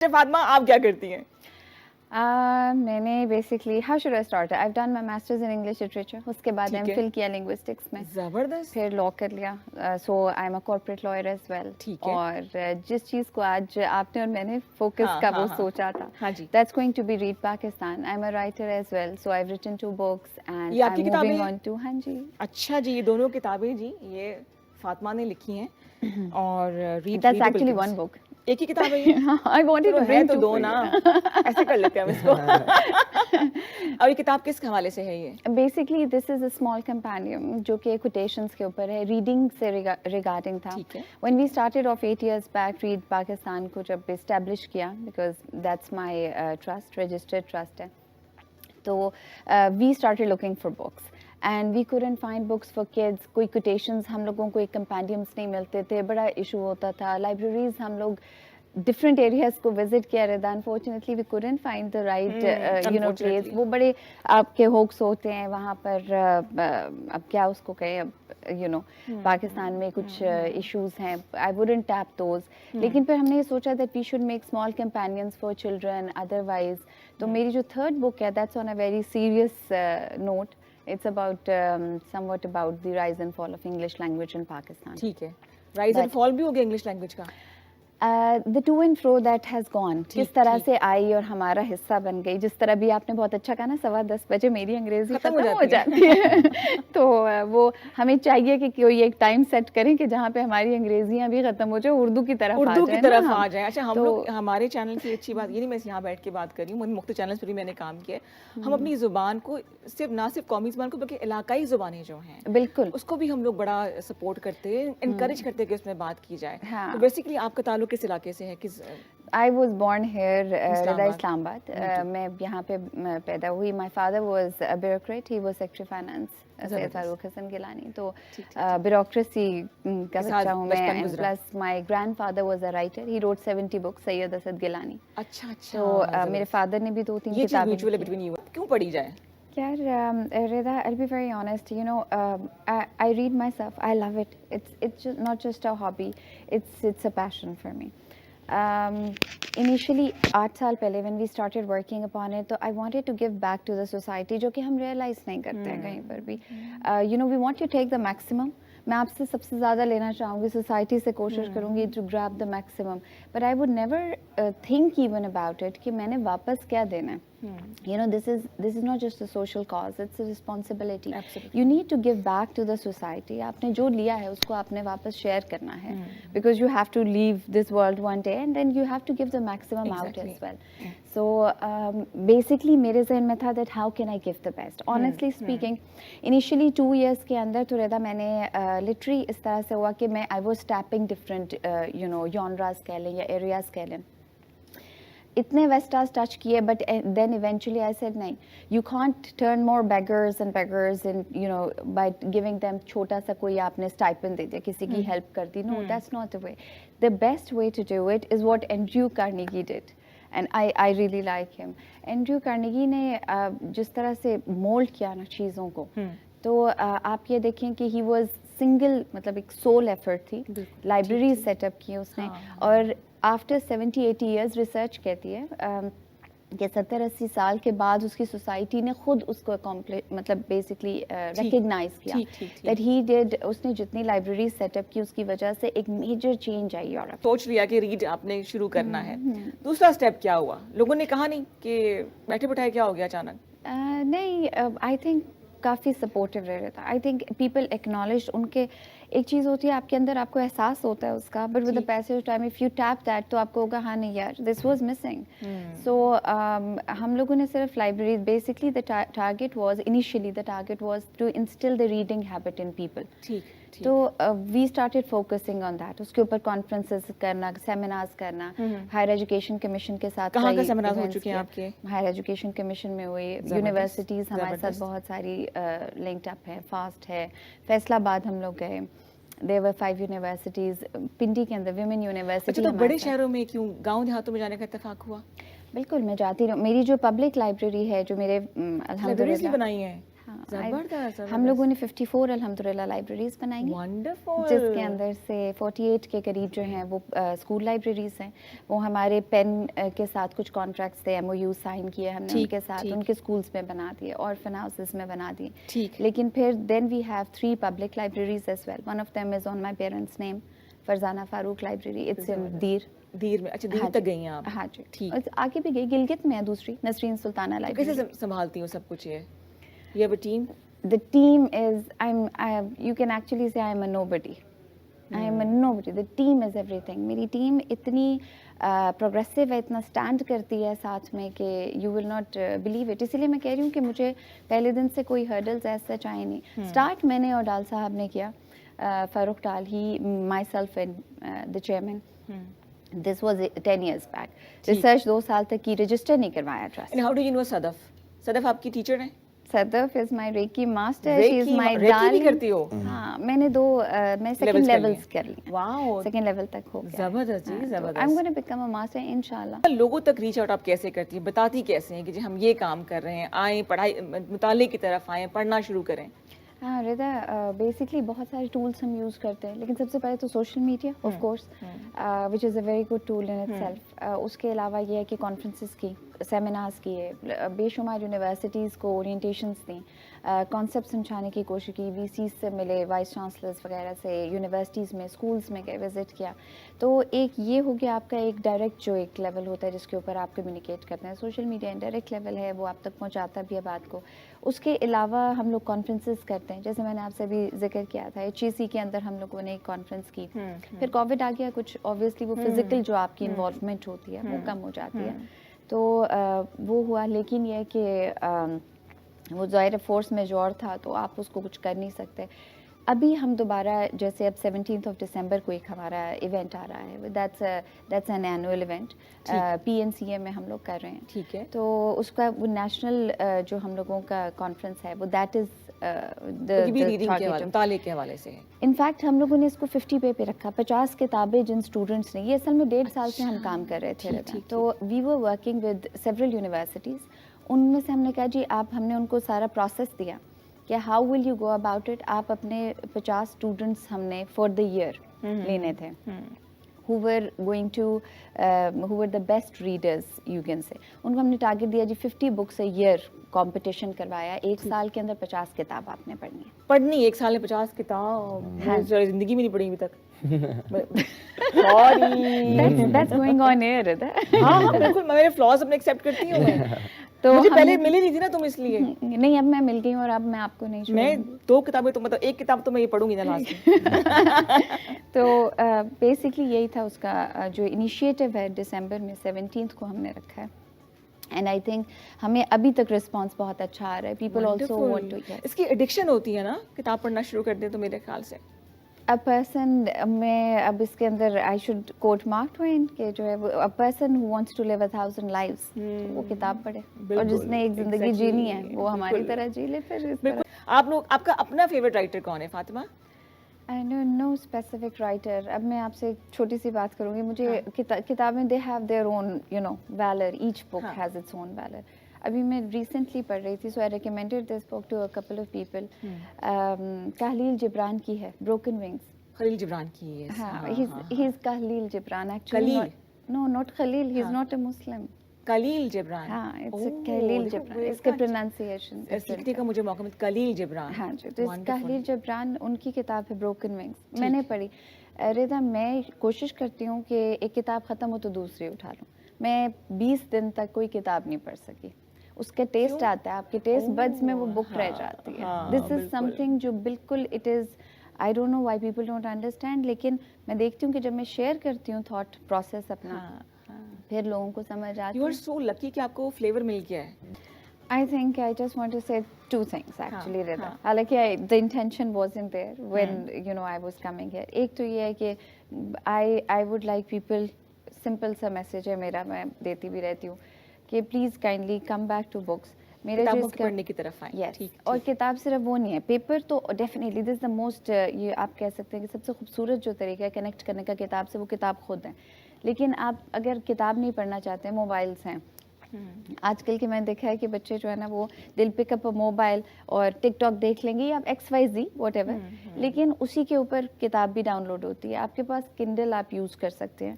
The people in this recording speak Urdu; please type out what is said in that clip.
فاطمہ آپ کیا کرتی ہیں؟ میں نے basically how should I start I done my masters in English literature. اس کے بعد ایم فل کیا لنگوسٹکس میں, زبردست. پھر لا کر لیا. So I am a corporate lawyer as well. اور جس چیز کو آج آپ نے اور میں نے فوکس کا وہ سوچا تھا, that's going to be read Pakistan. I am a writer as well, so I have written 2 books and یہ آپ کی آئی ایم کتابیں موونگ آن ٹو. ہاں جی, اچھا جی, یہ دونوں کتابیں جی یہ فاطمہ نے لکھی ہیں. اور دیٹس ایکچولی 1 book. ایک ہی کتاب ہے یہ؟ I wanted to bring 2 دو نا, ایسے کر لیتے ہیں ہم اس کو. اور یہ کتاب کس حوالے سے ہے یہ؟ Basically this is a small کمپینیم جو کہ کوٹیشنس کے اوپر ہے, ریڈنگ سے ریگارڈنگ تھا. When we started off 8 years back read Pakistan کو جب اسٹیبلش کیا, because that's my trust, registered trust ہے, تو we started looking for books and we couldn't find books for kids. کوئی کوٹیشنز ہم لوگوں کو ایک کمپینڈیمس نہیں ملتے تھے, بڑا ایشو ہوتا تھا. لائبریریز ہم لوگ ڈفرینٹ ایریاز کو وزٹ کیا رہتا, unfortunately we couldn't find the right place. وہ بڑے آپ کے ہوکس ہوتے ہیں وہاں پر, اب کیا اس کو کہیں, اب پاکستان میں کچھ ایشوز ہیں, I wouldn't tap those. لیکن پھر ہم نے یہ سوچا that we should make small companions for children otherwise. تو میری جو 3rd book ہے, that's on a very serious note. It's about somewhat about the rise and fall of English language in Pakistan. ٹھیک ہے, رائز اینڈ فال بھی ہو گیا انگلش لینگویج کا. The to and fro that has gone, کس طرح سے آئی اور ہمارا حصہ بن گئی. جس طرح بھی آپ نے بہت اچھا کہا نا, 10:15 بجے میری انگریزی ختم ہو جاتی ہے. تو وہ ہمیں چاہیے کہ کوئی ایک ٹائم سیٹ کریں کہ جہاں پہ ہماری انگریزیاں بھی ختم ہو جائے, اردو کی طرف آ جائیں. اچھا, ہم لوگ ہمارے چینل کی اچھی بات یہ نہیں, میں یہاں بیٹھ کے بات کر رہی ہوں, مختلف چینلز پر بھی میں نے کام کیا ہے. ہم اپنی زبان کو صرف نہ صرف قومی زبان کو بلکہ علاقائی زبانیں جو ہیں بالکل اس کو بھی ہم لوگ بڑا سپورٹ کرتے ہیں, انکریج کرتے ہیں کہ اس میں بات کی جائے. تو بیسکلی آپ کا تعلق کس علاقے سے ہے؟ I was born here, Rida, Islam Abad. میں یہاں پہ پیدا ہوئی. My father was a bureaucrat. He was Secretary Finance, Syed Farooq Hassan Gilani. تو bureaucracy کا بچہ ہوں میں. And plus my grandfather was a writer. He wrote 70 books, Syed Asad Gilani. اچھا اچھا. تو میرے فادر نے بھی 2-3 یہ کتابیں میوچول ہے between you. کیوں پڑھی جائے؟ یار Rida, I'll be very honest, I read myself. I love it. It's just not just a hobby. It's a passion for me. Initially 8 سال پہلے when we started working upon it, تو I wanted to give back to the society, جو کہ ہم ریئلائز نہیں کرتے ہیں کہیں پر بھی. We want to take the maximum. میں آپ سے سب سے زیادہ لینا چاہوں گی, سوسائٹی سے کوشش کروں گی to grab the maximum, but I would never think even about it کہ میں نے واپس کیا دینا ہے. This is not just a social cause, it's a responsibility. You need to give back to the society. آپ نے جو لیا ہے اس کو آپ نے واپس شیئر کرنا ہے, because you have to leave this world one day and then you have to give the maximum out as well. So basically میرے ذہن میں تھا that how can I give the best. Honestly speaking, initially 2 years کے اندر تو رہتا میں نے literally اس طرح سے ہوا کہ میں I was tapping different genres کہہ لیں یا areas کہہ لیں, اتنے ویسٹاز ٹچ کیے, but then eventually I said نہیں, you can't turn more beggars and by giving them چھوٹا سا کوئی آپ نے اسٹائپن دے دیا, کسی کی ہیلپ کر دی. No, that's not the way. The best way to do it is what Andrew Carnegie did, and I really like him. Andrew Carnegie نے جس طرح سے مولڈ کیا نا چیزوں کو, تو آپ یہ دیکھیں کہ ہی واز سنگل, مطلب ایک سول ایفرٹ تھی. لائبریری سیٹ اپ کی اس نے, اور آفٹر 70-80 ایئرز ریسرچ کہتی ہے کہ 70-80 سال کے بعد اس کی سوسائٹی نے خود اس کو مطلب بیسکلی ریکگنائز کیا دیٹ ہی ڈیڈ. اس نے جتنی لائبریری سیٹ اپ کی اس کی وجہ سے ایک میجر چینج آئی. یورپ سوچ لیا کہ ریڈ آپ نے شروع کرنا ہے. دوسرا اسٹیپ کیا ہوا؟ لوگوں نے کہا نہیں کہ بیٹھے بٹھائے کیا ہو گیا اچانک؟ نہیں, آئی تھنک کافی سپورٹیو رہ رہا تھا. I think people acknowledged. ان کے ایک چیز ہوتی ہے آپ کے اندر, آپ کو احساس ہوتا ہے اس کا, but with the passage of time if you tap that تو آپ کو ہوگا ہاں نہیں یار دس واز مسنگ. سو ہم لوگوں نے صرف library, basically the target was initially the target was to instil the reading habit in people. تو we started focusing on that. اس کے اوپر کانفرنسز کرنا, سیمینارز کرنا, ہائر ایجوکیشن کمیشن کے ساتھ. کہاں کا سیمینار ہو چکے ہیں آپ کے؟ ہائر ایجوکیشن کمیشن میں ہوئے, یونیورسٹیز ہمارے ساتھ بہت ساری لنکڈ اپ ہے, فاسٹ ہے, فیصل آباد ہم لوگ گئے. There were 5 universities. پنڈی کے اندر ویمن یونیورسٹی. اچھا, تو بڑے شہروں میں کیوں گاؤں دیہاتوں میں جانے کا اتفاق ہوا؟ بالکل, میں جاتی رہوں. میری جو پبلک لائبریری ہے جو میرے الحمدللہ بنائی ہے, زبردست ہم لوگوں نے 54 الحمدللہ لائبریریز بنائی ہیں ونڈرفل. جس کے اندر سے 48 کے قریب جو ہیں وہ اسکول لائبریریز ہیں. وہ ہمارے پین کے ساتھ کچھ کانٹریکٹس تھے, ایم او یو سائن کیے ہم نے ان کے ساتھ, ان کے اسکولس میں بنا دیے, اورفن ہاؤسز میں بنا دیے. ٹھیک. لیکن پھر then we have 3 public libraries as well. One of them is on my parents name, Farzana Farooq library. It's in there میں. اچھا دیر تک گئی ہیں آپ؟ ہاں جی. ٹھیک. آگے بھی گئی, گلگت میں ہے دوسری, نسرین سلطانہ لائبریری. کیسے سنبھالتی ہوں سب کچھ یہ؟ You have a team? The team is, you can actually say I am a nobody. I am a nobody. The team is everything. میری ٹیم اتنی پروگریسو ہے, اتنا اسٹینڈ کرتی ہے ساتھ میں کہ you will not believe it. اسی لیے میں کہہ رہی ہوں کہ مجھے پہلے دن سے کوئی hurdles ایسا چاہیے نہیں. اسٹارٹ میں نے اور ڈال صاحب نے کیا, فاروق ڈال, he, myself and the chairman. This was 10 years back. Research 2 سال تک کی, رجسٹر نہیں کروایا trust. And how do you know صدف؟ صدف آپ کی ٹیچر ہیں؟ صدف از مائی ریکی ماسٹر. شی از مائی ریکی بھی کرتی ہو؟ ہاں, میں نے میں سیکنڈ لیولز کر لی. واو, سیکنڈ لیول تک ہو گیا. زبردست جی, زبردست. I am gonna become a master انشاءاللہ. لوگوں تک ریچ آؤٹ آپ کیسے کرتی ہیں, بتاتی کیسے ہیں کہ جی ہم یہ کام کر رہے ہیں, آئیں پڑھائی مطالعے کی طرف آئیں, پڑھنا شروع کریں؟ ہاں رضا, بیسکلی بہت سارے ٹولس ہم یوز کرتے ہیں, لیکن سب سے پہلے تو social media of course, which is a very good tool in itself. اس کے علاوہ یہ ہے کہ کانفرنسز کی, سیمینارز کیے, بے شمار یونیورسٹیز کو اورینٹیشنس دیں, کانسیپٹ سمجھانے کی کوشش کی, وی سیز سے ملے, وائس چانسلرز وغیرہ سے, یونیورسٹیز میں, اسکولس میں گئے, وزٹ کیا. تو ایک یہ ہو گیا آپ کا ایک ڈائریکٹ جو ایک لیول ہوتا ہے جس کے اوپر آپ کمیونیکیٹ کرتے ہیں. سوشل میڈیا انڈائریکٹ لیول ہے, وہ آپ تک پہنچاتا بھی ہے بات کو. اس کے علاوہ ہم لوگ کانفرنسز کرتے ہیں, جیسے میں نے آپ سے بھی ذکر کیا تھا, HEC کے اندر ہم لوگوں نے ایک کانفرنس کی. پھر کووڈ آ گیا, کچھ اوبویسلی وہ فزیکل جو آپ کی انوالومنٹ ہوتی ہے وہ کم ہو جاتی ہے, تو وہ ہوا. لیکن یہ کہ وہ ظاہر فورس میجور تھا تو آپ اس کو کچھ کر نہیں سکتے. ابھی ہم دوبارہ جیسے اب 17 دسمبر کو ایک ہمارا ایونٹ آ رہا ہے, that's an annual event, PNCA میں ہم لوگ کر رہے ہیں. ٹھیک ہے. تو اس کا وہ نیشنل جو ہم لوگوں کا کانفرنس ہے وہ دیٹ از مطالعے کے حوالے سے. انفیکٹ ہم لوگوں نے اس کو 50 پہ رکھا, 50 کتابیں جن اسٹوڈنٹس نے, یہ اصل میں 1.5 سال سے ہم کام کر رہے تھے. تو we were working with several universities. ان میں سے ہم نے کہا جی آپ, ہم نے ان کو سارا پروسیس دیا کہ how will you go about it. آپ اپنے 50 اسٹوڈنٹس ہم نے فار دا ایئر لینے تھے, who were the best readers you can say. ان کو ہم نے ٹارگیٹ دیا جی 50 books a year کمپٹیشن کروایا, 1 سال کے اندر 50 کتاب آپ نے پڑھنی ہے. پڑھنی 1 سال میں 50 کتاب, زندگی میں نہیں پڑھی ابھی تک. That's going on air. ہاں بالکل, میں میرے فلاز اپنے ایکسیپٹ کرتی ہوں. تو مجھے پہلے ملی نہیں تھی نا تم, اس لیے نہیں, اب میں مل گئی ہوں اور اب میں آپ کو نہیں میں 2 کتابیں تو مطلب 1 کتاب تو میں یہ پڑھوں گی نا لازمی. تو بیسکلی یہی تھا اس کا جو انیشیٹو ہے. دسمبر میں 17 کو ہم نے رکھا ہے, اینڈ آئی تھنک ہمیں ابھی تک رسپانس بہت اچھا آ رہا ہے. People also want to. اس کی ایڈکشن ہوتی ہے نا, کتاب پڑھنا شروع کر دیں تو میرے خیال سے a person, میں اب اس کے اندر I should quote Mark Twain کہ جو ہے a person who wants to live 1000 lives, وہ کتاب پڑھے, اور جس نے ایک زندگی جینی ہے وہ ہماری طرح جی لے. پھر آپ لوگ, آپ کا اپنا فیوریٹ رائٹر کون ہے Fatima? I don't know specific writer. اب میں آپ سے ایک چھوٹی سی بات کروں گی. مجھے کتابیں they have their own valor. Each book has its own valor. ابھی میں ریسنٹلی پڑھ رہی تھی, so I recommended this book to a couple of people. Khalil Gibran کی ہے, بروکن ونگس. خلیل جبران کی ہے. ہاں, he is Khalil Jibran actually. No, not Khalil. He is not a Muslim. خلیل جبران. ہاں, it's خلیل جبران. اس کا پروننسیشن سیکھنے کا مجھے موقع ملا. خلیل جبران. ہاں جی, تو اس خلیل جبران, ان کی کتاب ہے بروکن ونگس. میں نے پڑھی. رضا, میں کوشش کرتی ہوں کہ ایک کتاب ختم ہو تو دوسری اٹھا لوں. میں 20 دن تک کوئی کتاب نہیں پڑھ سکی. اس کا ٹیسٹ آتا ہے, آپ کے ٹیسٹ بڈز میں وہ بک رہ جاتی ہے. دس از سم تھنگ جو بالکل it is, I don't know why people don't understand. لیکن میں دیکھتی ہوں کہ جب میں شیئر کرتی ہوں تھاٹ پروسیس اپنا, پھر لوگوں کو سمجھ آتی ہے. یو آر سو لکی کہ آپ کو فلیور مل گیا ہے. I think I just want to say 2 things actually, Rida. حالانکہ the intention wasn't there when I was coming here. ایک تو یہ ہے کہ I would like people, simple سا میسیج ہے میرا, میں دیتی بھی رہتی ہوں کہ please kindly come back to books. میرے کتابوں کو پڑھنے کی طرف آئیں. یس, اور کتاب صرف وہ نہیں ہے, پیپر تو ڈیفینیٹلی دس دا موسٹ, یہ آپ کہہ سکتے ہیں کہ سب سے خوبصورت جو طریقہ ہے کنیکٹ کرنے کا کتاب سے, وہ کتاب خود ہے. لیکن آپ اگر کتاب نہیں پڑھنا چاہتے ہیں, موبائلس ہیں, آج کل کے میں نے دیکھا ہے کہ بچے جو ہے نا وہ دل پک اپ موبائل اور ٹک ٹاک دیکھ لیں گے یا ایکس وائی زی واٹ ایور، لیکن اسی کے اوپر کتاب بھی ڈاؤن لوڈ ہوتی ہے. آپ کے پاس کنڈل آپ یوز کر سکتے ہیں.